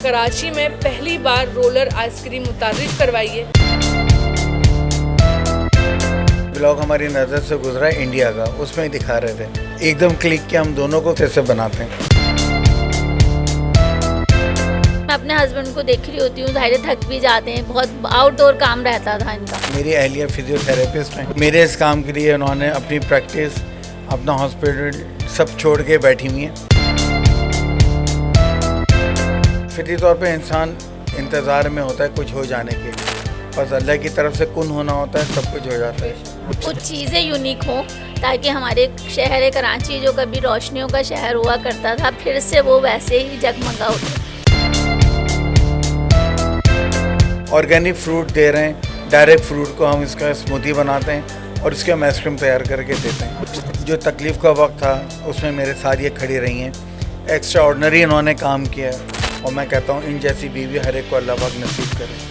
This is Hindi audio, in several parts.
कराची में पहली बार रोलर आइसक्रीम मुतारिफ करवाई है। ब्लॉग हमारी नज़र से गुजरा इंडिया का, उसमें ही दिखा रहे थे एकदम क्लिक के हम दोनों को कैसे बनाते हैं। मैं अपने हस्बैंड को देख रही होती हूँ, ज़ाहिर थक भी जाते हैं, बहुत आउटडोर काम रहता था इनका। मेरी अहलिया फिजियोथेरेपिस्ट हैं। मेरे इस काम के लिए उन्होंने अपनी प्रैक्टिस, अपना हॉस्पिटल सब छोड़ के बैठी हुई हैं। फितरी तौर पे इंसान इंतज़ार में होता है कुछ हो जाने के, बस अल्लाह की तरफ से कुन होना होता है, सब कुछ हो जाता है। कुछ चीज़ें यूनिक हों ताकि हमारे शहर कराची जो कभी रोशनियों का शहर हुआ करता था, फिर से वो वैसे ही जगमगा उठे। ऑर्गेनिक फ्रूट दे रहे हैं, डायरेक्ट फ्रूट को हम इसका स्मूदी बनाते हैं और उसके हम आइसक्रीम तैयार करके देते हैं। जो तकलीफ़ का वक्त था उसमें मेरे साथ ये खड़ी रही हैं, एक्स्ट्रा ऑर्डनरी इन्होंने काम किया है और मैं कहता हूँ इन जैसी बीवी हर एक को अल्लाह पाक नसीब करे।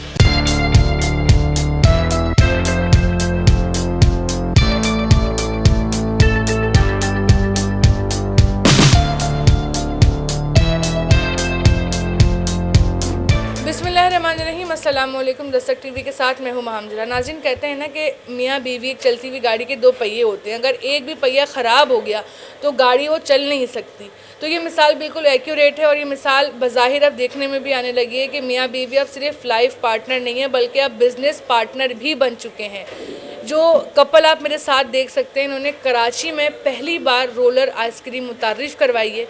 बिस्मिल्लाहिर्रहमानिर्रहीम, अस्सलाम वालेकुम। दस्तक टीवी के साथ मैं हूँ महमजरा। नाज़रीन, कहते हैं ना कि मियाँ बीवी एक चलती हुई गाड़ी के दो पहिए होते हैं, अगर एक भी पहिया ख़राब हो गया तो गाड़ी वो चल नहीं सकती। तो ये मिसाल बिल्कुल एक्यूरेट है और ये मिसाल बज़ाहिर अब देखने में भी आने लगी है कि मियाँ बीवी अब सिर्फ लाइफ पार्टनर नहीं है बल्कि अब बिज़नेस पार्टनर भी बन चुके हैं। जो कपल आप मेरे साथ देख सकते हैं, इन्होंने कराची में पहली बार रोलर आइसक्रीम मुतारिफ करवाई है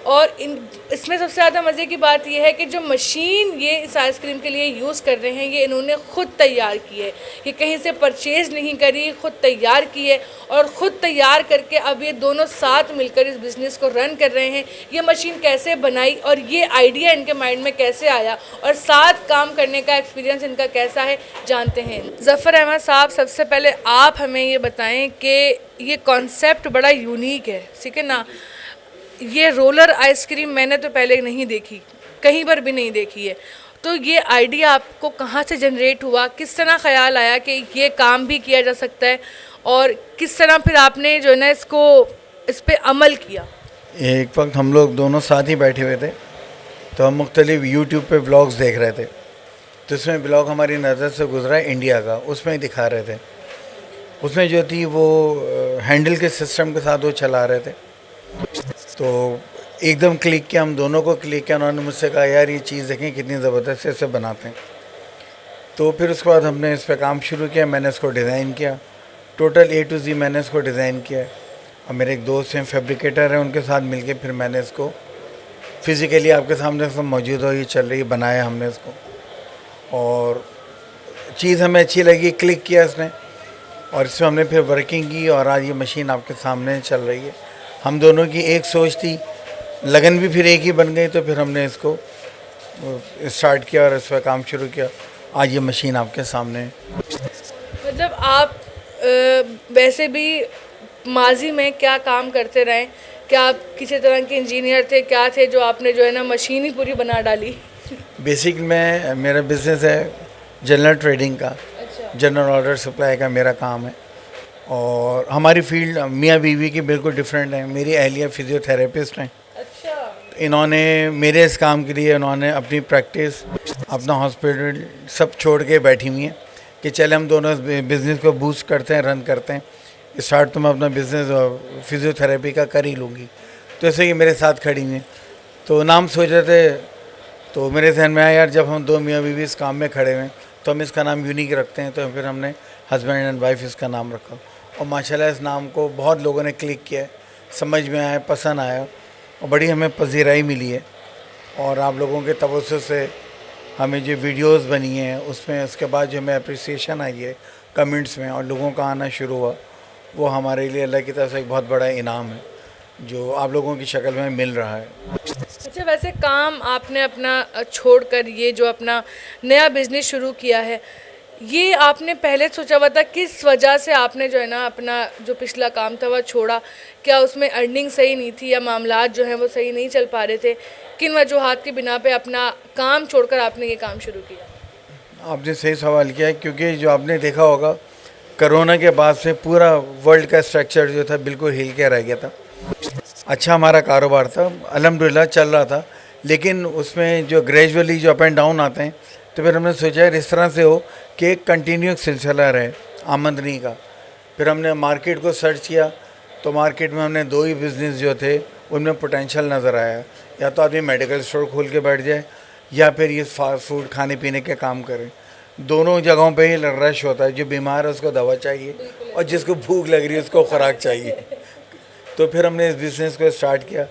और इसमें सबसे ज़्यादा मज़े की बात यह है कि जो मशीन ये इस आइसक्रीम के लिए यूज़ कर रहे हैं, ये इन्होंने ख़ुद तैयार की है। ये कहीं से परचेज़ नहीं करी, ख़ुद तैयार की है और ख़ुद तैयार करके अब ये दोनों साथ मिलकर इस बिज़नेस को रन कर रहे हैं। ये मशीन कैसे बनाई और ये आइडिया इनके माइंड में कैसे आया और साथ काम करने का एक्सपीरियंस इनका कैसा है, जानते हैं। ज़फ़र अहमद साहब, सबसे पहले आप हमें ये बताएँ कि ये कॉन्सेप्ट बड़ा यूनिक है, ठीक है ना। ये रोलर आइसक्रीम मैंने तो पहले नहीं देखी, कहीं पर भी नहीं देखी है। तो ये आइडिया आपको कहाँ से जनरेट हुआ, किस तरह ख़्याल आया कि ये काम भी किया जा सकता है और किस तरह फिर आपने जो है ना इस पे अमल किया? एक वक्त हम लोग दोनों साथ ही बैठे हुए थे तो हम मुख्तलिफ यूट्यूब पे व्लॉग्स देख रहे थे, तो उसमें ब्लॉग हमारी नज़र से गुजरा इंडिया का, उसमें ही दिखा रहे थे। उसमें जो थी वो हैंडल के सिस्टम के साथ वो चला रहे थे, तो एकदम क्लिक किया, हम दोनों को क्लिक किया। उन्होंने मुझसे कहा यार ये चीज़ देखें कितनी ज़बरदस्त इसे बनाते हैं। तो फिर उसके बाद हमने इस पर काम शुरू किया, मैंने इसको डिज़ाइन किया, टोटल A to Z मैंने इसको डिज़ाइन किया। और मेरे एक दोस्त हैं फैब्रिकेटर हैं, उनके साथ मिलके फिर मैंने इसको फ़िज़िकली आपके सामने सब मौजूद हो, ये चल रही बनाया हमने इसको और चीज़ हमें अच्छी लगी, क्लिक किया इसने और इसमें हमने फिर वर्किंग की और आज ये मशीन आपके सामने चल रही है। हम दोनों की एक सोच थी, लगन भी फिर एक ही बन गई, तो फिर हमने इसको स्टार्ट किया और इस पर काम शुरू किया। आज ये मशीन आपके सामने है। मतलब आप वैसे भी माजी में क्या काम करते रहे? क्या आप किसी तरह के इंजीनियर थे, क्या थे जो आपने जो है ना मशीन ही पूरी बना डाली? बेसिक में मेरा बिज़नेस है जनरल ट्रेडिंग का। अच्छा। जनरल ऑर्डर सप्लाई का मेरा काम है और हमारी फील्ड मियाँ बीवी की बिल्कुल डिफरेंट है। मेरी अहलिया फिजियोथेरेपिस्ट हैं। अच्छा। इन्होंने मेरे इस काम के लिए उन्होंने अपनी प्रैक्टिस, अपना हॉस्पिटल सब छोड़ के बैठी हुई हैं कि चले हम दोनों बिज़नेस को बूस्ट करते हैं, रन करते हैं। स्टार्ट तो मैं अपना बिज़नेस फिजियोथेरेपी का कर ही लूँगी, तो ऐसे ही मेरे साथ खड़ी हुई हैं। तो नाम सोच रहे थे तो मेरे जहन में आया यार जब हम दो मियाँ बीवी इस काम में खड़े हुए हैं तो हम इसका नाम यूनिक रखते हैं। तो फिर हमने हस्बैंड एंड वाइफ इसका नाम रखा और माशाल्लाह इस नाम को बहुत लोगों ने क्लिक किया, समझ में आया, पसंद आया और बड़ी हमें पजीराई मिली है। और आप लोगों के तवज्जो से हमें जो वीडियोस बनी हैं उसमें उसके बाद जो हमें अप्रिसिएशन आई है कमेंट्स में और लोगों का आना शुरू हुआ, वो हमारे लिए अल्लाह की तरफ से एक बहुत बड़ा इनाम है जो आप लोगों की शक्ल में मिल रहा है। अच्छा, वैसे काम आपने अपना छोड़कर ये जो अपना नया बिज़नेस शुरू किया है, ये आपने पहले सोचा हुआ था? किस वजह से आपने जो है ना अपना जो पिछला काम था वह छोड़ा? क्या उसमें अर्निंग सही नहीं थी या मामलात जो हैं वो सही नहीं चल पा रहे थे? किन वजूहात की बिना पे अपना काम छोड़कर आपने ये काम शुरू किया? आपने सही सवाल किया है, क्योंकि जो आपने देखा होगा कोरोना के बाद से पूरा वर्ल्ड का स्ट्रक्चर जो था बिल्कुल हिल के रह गया था। अच्छा हमारा कारोबार था, अल्हम्दुलिल्लाह चल रहा था, लेकिन उसमें जो ग्रेजुअली जो अप एंड डाउन आते हैं, तो फिर हमने सोचा यार इस तरह से हो कि एक कंटिन्यूस सिलसिला रहे आमदनी का। फिर हमने मार्केट को सर्च किया, तो मार्केट में हमने दो ही बिज़नेस जो थे उनमें पोटेंशियल नज़र आया, या तो आदमी मेडिकल स्टोर खोल के बैठ जाए या फिर ये फास्ट फूड खाने पीने के काम करें। दोनों जगहों पे ही रश होता है, जो बीमार है उसको दवा चाहिए और जिसको भूख लग रही है उसको खुराक चाहिए। तो फिर हमने इस बिज़नेस को स्टार्ट किया,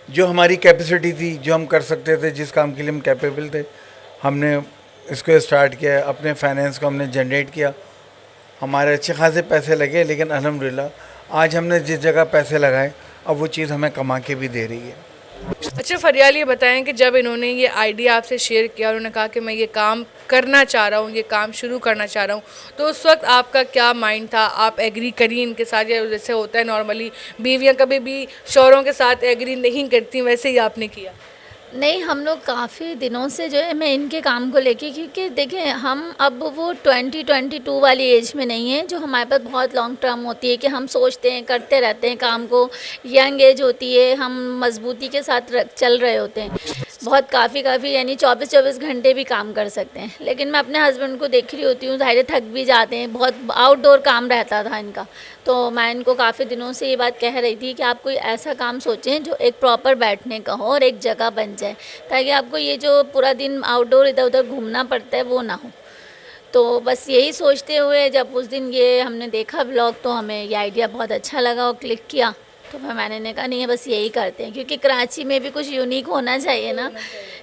जो हमारी कैपेसिटी थी, जो हम कर सकते थे, जिस काम के लिए हम कैपेबल थे, हमने इसको स्टार्ट किया। अपने फाइनेंस को हमने जनरेट किया, हमारे अच्छे खासे पैसे लगे, लेकिन अल्हम्दुलिल्लाह आज हमने जिस जगह पैसे लगाए अब वो चीज़ हमें कमा के भी दे रही है। अच्छा फरियाल, ये बताएं कि जब इन्होंने ये आइडिया आपसे शेयर किया, उन्होंने कहा कि मैं ये काम करना चाह रहा हूँ, ये काम शुरू करना चाह रहा हूँ, तो उस वक्त आपका क्या माइंड था? आप एग्री करी इनके साथ, या जैसे होता है नॉर्मली बीवियाँ कभी भी शौहरों के साथ एग्री नहीं करती, वैसे ही आपने किया? नहीं, हम लोग काफ़ी दिनों से जो है मैं इनके काम को लेके, क्योंकि देखें हम अब वो 20-22 वाली एज में नहीं है जो हमारे पास बहुत लॉन्ग टर्म होती है कि हम सोचते हैं, करते रहते हैं काम को। यंग एज होती है, हम मजबूती के साथ चल रहे होते हैं, बहुत काफ़ी यानी 24-24 घंटे भी काम कर सकते हैं। लेकिन मैं अपने हस्बैंड को देख रही होती हूँ, ज़ाहिर थक भी जाते हैं, बहुत आउटडोर काम रहता था इनका। तो मैं इनको काफ़ी दिनों से ये बात कह रही थी कि आप कोई ऐसा काम सोचें जो एक प्रॉपर बैठने का हो और एक जगह बन जाए, ताकि आपको ये जो पूरा दिन आउटडोर इधर उधर घूमना पड़ता है वो ना हो। तो बस यही सोचते हुए जब उस दिन ये हमने देखा व्लॉग, तो हमें ये आइडिया बहुत अच्छा लगा और क्लिक किया। तो फिर मैंने कहा नहीं है, बस यही करते हैं, क्योंकि कराची में भी कुछ यूनिक होना चाहिए ना।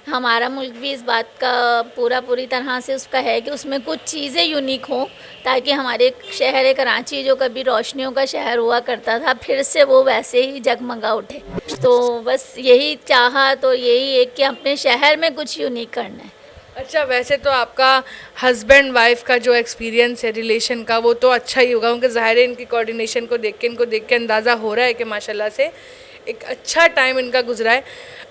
हमारा मुल्क भी इस बात का पूरी तरह से उसका है कि उसमें कुछ चीज़ें यूनिक हों, ताकि हमारे शहर कराची जो कभी रोशनियों का शहर हुआ करता था, फिर से वो वैसे ही जगमगा उठे। तो बस यही चाहा, तो यही एक कि अपने शहर में कुछ यूनिक करना है। अच्छा, वैसे तो आपका हस्बैंड वाइफ का जो एक्सपीरियंस है रिलेशन का, वो तो अच्छा ही होगा, क्योंकि ज़ाहिर है इनकी कोऑर्डिनेशन को देख के अंदाज़ा हो रहा है कि माशाल्लाह से एक अच्छा टाइम इनका गुजरा है।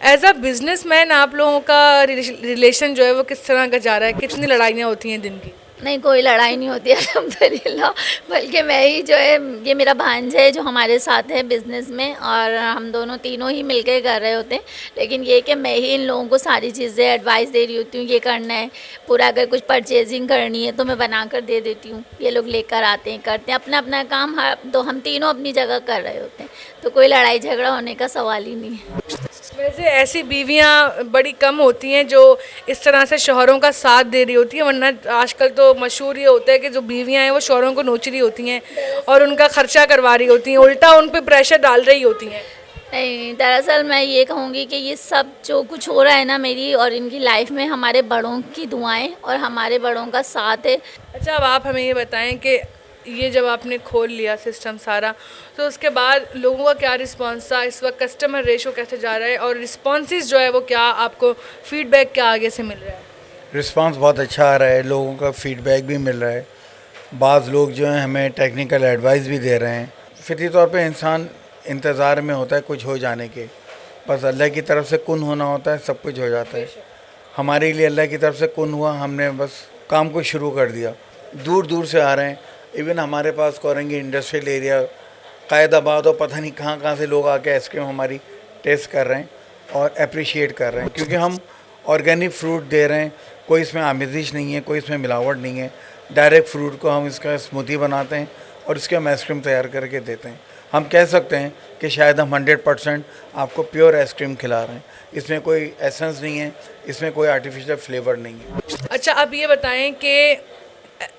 एज अ बिजनेसमैन आप लोगों का रिलेशन जो है वो किस तरह का जा रहा है? कितनी लड़ाइयाँ होती हैं दिन की? नहीं, कोई लड़ाई नहीं होती अल्हम्दुलिल्लाह। बल्कि मैं ही जो है, ये मेरा भांजा है जो हमारे साथ है बिज़नेस में, और हम दोनों तीनों ही मिलके कर रहे होते हैं। लेकिन ये कि मैं ही इन लोगों को सारी चीज़ें एडवाइस दे रही होती हूँ, ये करना है पूरा, अगर कुछ परचेजिंग करनी है तो मैं बना कर दे देती हूँ, ये लोग लेकर आते हैं, करते हैं अपना अपना काम। तो हम तीनों अपनी जगह कर रहे होते हैं, तो कोई लड़ाई झगड़ा होने का सवाल ही नहीं है। वैसे ऐसी बीवियां बड़ी कम होती हैं जो इस तरह से शौहरों का साथ दे रही होती हैं, वरना आजकल तो मशहूर ये होता है कि जो बीवियां हैं वो शौहरों को नोच रही होती हैं और उनका खर्चा करवा रही होती हैं, उल्टा उन पे प्रेशर डाल रही होती हैं। नहीं, दरअसल मैं ये कहूँगी कि ये सब जो कुछ हो रहा है ना मेरी और इनकी लाइफ में, हमारे बड़ों की दुआएं और हमारे बड़ों का साथ है। अच्छा, अब आप हमें ये बताएं कि ये जब आपने खोल लिया सिस्टम सारा, तो उसके बाद लोगों का क्या रिस्पांस था? इस वक्त कस्टमर रेशो कैसे जा रहा है और रिस्पॉन्सेज जो है वो क्या, आपको फीडबैक क्या आगे से मिल रहा है? रिस्पांस बहुत अच्छा आ रहा है, लोगों का फीडबैक भी मिल रहा है। बाज़ लोग जो हैं हमें टेक्निकल एडवाइस भी दे रहे हैं। फितरी तौर पे इंसान इंतज़ार में होता है कुछ हो जाने के, बस अल्लाह की तरफ से कुन होना होता है, सब कुछ हो जाता है। हमारे लिए अल्लाह की तरफ से कुन हुआ, हमने बस काम को शुरू कर दिया। दूर दूर से आ रहे हैं, इवन हमारे पास कोरंगी इंडस्ट्रियल एरिया, कायदाबाद और पता नहीं कहाँ कहाँ से लोग आके आइसक्रीम हमारी टेस्ट कर रहे हैं और अप्रिशिएट कर रहे हैं, क्योंकि हम ऑर्गेनिक फ्रूट दे रहे हैं, कोई इसमें आमेजिश नहीं है, कोई इसमें मिलावट नहीं है। डायरेक्ट फ्रूट को हम इसका स्मूदी बनाते हैं और इसके हम आइसक्रीम तैयार करके देते हैं। हम कह सकते हैं कि शायद हम 100% आपको प्योर आइसक्रीम खिला रहे हैं, इसमें कोई एसेंस नहीं है, इसमें कोई आर्टिफिशियल फ्लेवर नहीं है। अच्छा, अब ये बताएं कि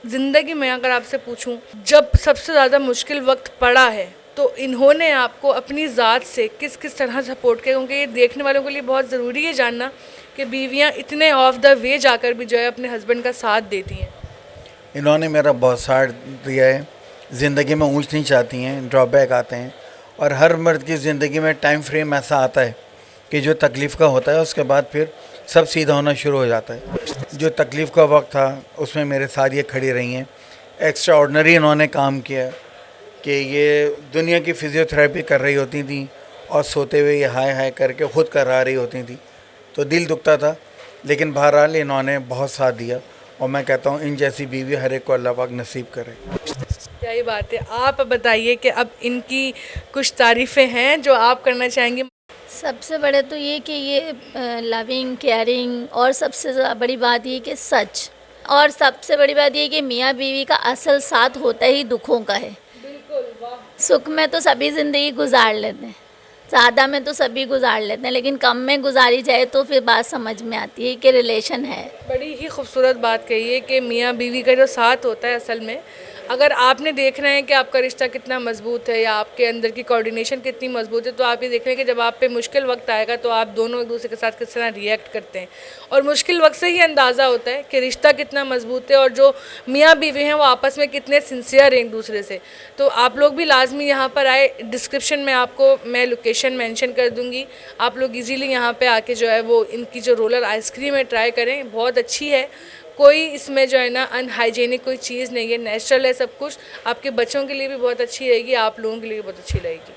ज़िंदगी में अगर आपसे पूछूं, जब सबसे ज़्यादा मुश्किल वक्त पड़ा है तो इन्होंने आपको अपनी ज़ात से किस किस तरह सपोर्ट किया? क्योंकि ये देखने वालों के लिए बहुत ज़रूरी है जानना कि बीवियां इतने ऑफ द वे जाकर भी जो है अपने हस्बैंड का साथ देती हैं। इन्होंने मेरा बहुत साथ दिया है। ज़िंदगी में ऊंच नीच आती हैं, ड्रॉबैक आते हैं, और हर मर्द की ज़िंदगी में टाइम फ्रेम ऐसा आता है कि जो तकलीफ़ का होता है उसके बाद फिर सब सीधा होना शुरू हो जाता है। जो तकलीफ़ का वक्त था उसमें मेरे साथ ये खड़ी रही हैं। एक्स्ट्रा ऑर्डनरी इन्होंने काम किया कि ये दुनिया की फ़िज़ियोथेरेपी कर रही होती थी और सोते हुए ये हाय हाय करके ख़ुद करा रही होती थी, तो दिल दुखता था। लेकिन बहरहाल इन्होंने बहुत साथ दिया, और मैं कहता हूँ इन जैसी बीवी हर एक को अल्लाह पाक नसीब करे। क्या ही बात है। आप बताइए कि अब इनकी कुछ तारीफ़ें हैं जो आप करना चाहेंगे? सबसे बड़े तो ये कि ये लविंग केयरिंग, और सबसे बड़ी बात ये कि सच, और सबसे बड़ी बात ये कि मियाँ बीवी का असल साथ होता ही दुखों का है। बिल्कुल, वाह। सुख में तो सभी ज़िंदगी गुजार लेते हैं, ज़्यादा में तो सभी गुजार लेते हैं, लेकिन कम में गुजारी जाए तो फिर बात समझ में आती है कि रिलेशन है। बड़ी ही खूबसूरत बात कही है कि मियाँ बीवी का जो साथ होता है असल में, अगर आपने देख रहे हैं कि आपका रिश्ता कितना मजबूत है या आपके अंदर की कोऑर्डिनेशन कितनी मजबूत है, तो आप ये देख रहे हैं कि जब आप पे मुश्किल वक्त आएगा तो आप दोनों एक दूसरे के साथ किस तरह रिएक्ट करते हैं, और मुश्किल वक्त से ही अंदाज़ा होता है कि रिश्ता कितना मजबूत है और जो मियाँ बीवी हैं वो आपस में कितने सिंसियर हैं एक दूसरे से। तो आप लोग भी लाजमी यहाँ पर आए, डिस्क्रिप्शन में आपको मैं लोकेशन मेंशन कर दूँगी, आप लोग इजीली यहाँ पे आके जो है वो इनकी जो रोलर आइसक्रीम है ट्राई करें, बहुत अच्छी है। कोई इसमें जो है ना अनहाइजेनिक कोई चीज़ नहीं है, नेचुरल है सब कुछ। आपके बच्चों के लिए भी बहुत अच्छी रहेगी, आप लोगों के लिए भी बहुत अच्छी रहेगी।